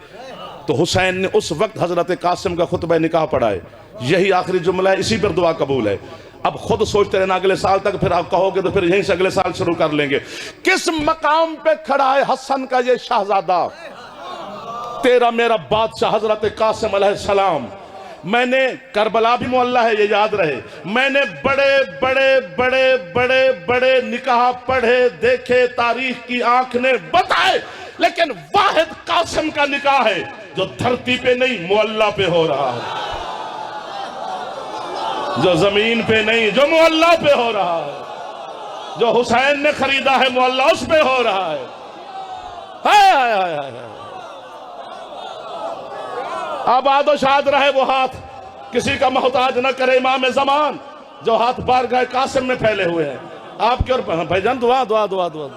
तो हुसैन ने उस वक्त हजरत कासिम का खुतबा निकाह पढ़ा है। यही आखिरी जुमला है, इसी पर दुआ कबूल है। अब खुद सोचते रहना अगले साल तक, फिर आप कहोगे तो फिर यहीं से अगले साल शुरू कर लेंगे। किस मकाम पे खड़ा है हसन का ये शहजादा, तेरा मेरा बादशाह हजरत कासिम अलैहिस्सलाम। मैंने करबला भी मोहल्ला है, ये याद रहे, मैंने बड़े बड़े बड़े बड़े बड़े निकाह पढ़े देखे, तारीख की आंख ने बताए, लेकिन वाहिद कासिम का निकाह है जो धरती पे नहीं मोहल्ला पे हो रहा है, जो जमीन पे नहीं, जो मोहल्ला पे हो रहा है, जो हुसैन ने खरीदा है मोहल्ला उस पे हो रहा है। हाय हाय हाय हाय। आबाद और शाद रहे वो हाथ, किसी का मोहताज न करे इमाम ज़मान, जो हाथ बारगाह कासिम में फैले हुए हैं। आपके और भाईजान दुआ दुआ दुआ दुआ,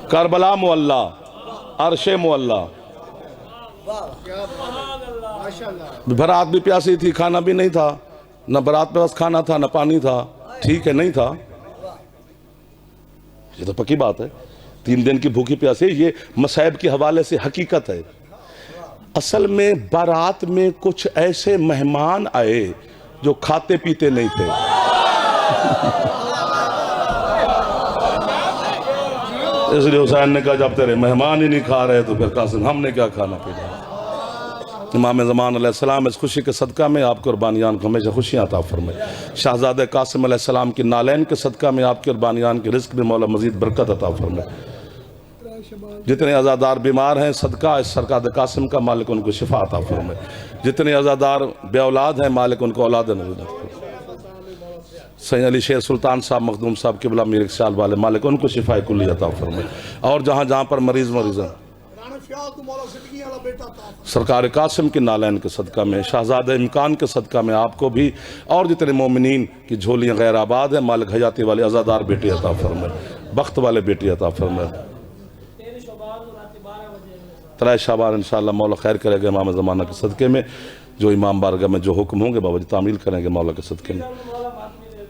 करबला मोहल्ला, अरशे मोहल्ला, बारात भी प्यासी थी, खाना भी नहीं था, न बारात पे बस खाना था न पानी था, ठीक है नहीं था, ये तो पक्की बात है। 3 दिन की भूखी प्यासी, ये मसाइब के हवाले से हकीकत है। असल में बारात में कुछ ऐसे मेहमान आए जो खाते पीते नहीं थे। इसलिए हुसैन ने कहा जब तेरे मेहमान ही नहीं खा रहे तो फिर कासिम हमने क्या खाना पीना। इमाम ज़मान अलैहिस्सलाम इस खुशी के सदका में आपके और बानियान को हमेशा खुशियाँ अता फरमाए। शहजादे कासिम अलैहिस्सलाम की नालैन के सदका में आपके और बानियान के रिज़्क़ में मौला मज़ीद बरकत अता फरमाए। जितने अज़ादार बीमार हैं सदका इस सरकार कासिम का, मालिक उनको शिफा अता फरमाए। जितने अज़ादार बे औलाद हैं, मालिक उनको औलाद नसीब फरमाए। सैयद अली शेर सुल्तान साहब मखदूम साहब किबला मीर ख्याल वाले, मालिक उनको शिफा कुल्ली अता फरमाए। और जहाँ जहाँ पर मरीज़ सरकार कासिम के नालैन के सदका में, शहजादे इमकान के सदका में आपको भी और जितने मोमिनीन की झोलियाँ गैर आबाद हैं, मालिक हयाती वाले अज़ादार बेटे अता फरमाए, बख्त वाले बेटे अता फरमाए। 13 शाबान इंशाअल्लाह मौला खैर करेगा इमाम ज़माना के सदक़े में, जो इमाम बारगाह में जो हुक्म होंगे बाबा जी तामील करेंगे मौला के सदक़े में।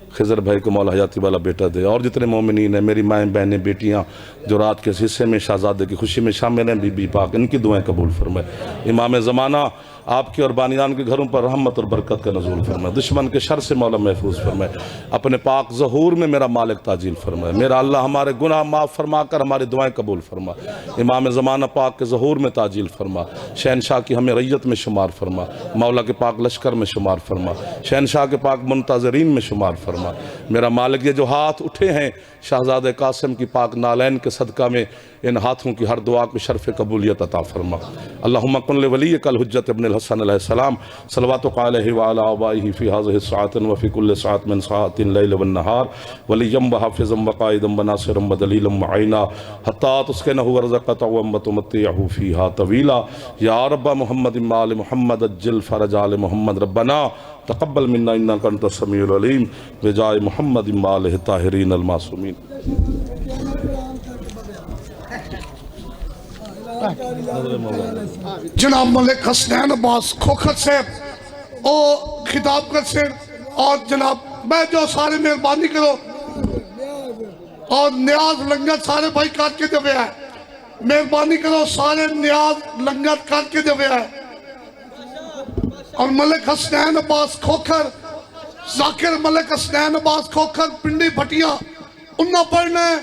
खिज़र भाई को मौला हयाती वाला बेटा दे, और जितने मोमिनीन हैं, मेरी माएँ बहनें बेटियाँ जो रात के हिस्से में शहजादे की खुशी में शामिल हैं, बीबी पाक इनकी दुआएं कबूल फरमाए। इमाम ज़माना आपके और बानियान के घरों पर रहमत और बरकत का नज़ूल फरमाए, दुश्मन के शर से मौला महफूज फरमाए, अपने पाक ज़हूर में मेरा मालिक ताजील फरमाए। मेरा अल्लाह हमारे गुनाह माफ़ फरमा कर हमारी दुआएं कबूल फरमा, इमाम ज़माना पाक के ज़हूर में ताजील फरमा, शहनशाह की हमें रैयत में शुमार फरमा, मौला के पाक लश्कर में शुमार फरमा, शहनशाह के पाक मुंतज़रीन में शुमार फरमा। मेरा मालिक ये जो हाथ उठे हैं शहजादे कासिम की पाक नालैन के सदका में, इन हाथों की हर दुआ को शर्फ़ कबूलियत अता फरमा। अल्लाहुम्मा कुन लिवली कल हुज्जत इब्न हसन अलैहिस्सलाम सलवातु अलैहि व अला आबाइहि फी हाज़िहि साअतिन व फी कुल्लि साअत मिन साअतिन लैल व नहार वलिय्यम व हाफ़िज़म व क़ाइदम व नासिरम व दलीलम व ऐना हत्ता तुस्किनहु व रज़क़तहु व तुमत्तिअहु फ़ीहा तवीला। या रब्ब मुहम्मद व आलि मुहम्मद अज्जिल फ़रज आलि मुहम्मद रब्बना तक़ब्बल मिन्ना इन्नका अंतस समीउल अलीम बिजाए मुहम्मद व आलिहि ताहिरीन अल मासूमीन। जनाब मलिक हसनैन अब्बास खोखर साहब और खिताब कर से, और जनाब मैं जो सारे मेहरबानी करो और न्याज लंगर सारे भाई काट के देवे है, मेहरबानी करो सारे न्याज लंगर काट के देवे है। और मलिक हसनैन अब्बास खोखर, जाकिर मलिक हसनैन अब्बास खोखर पिंडी भटिया उन्ना पढ़ना है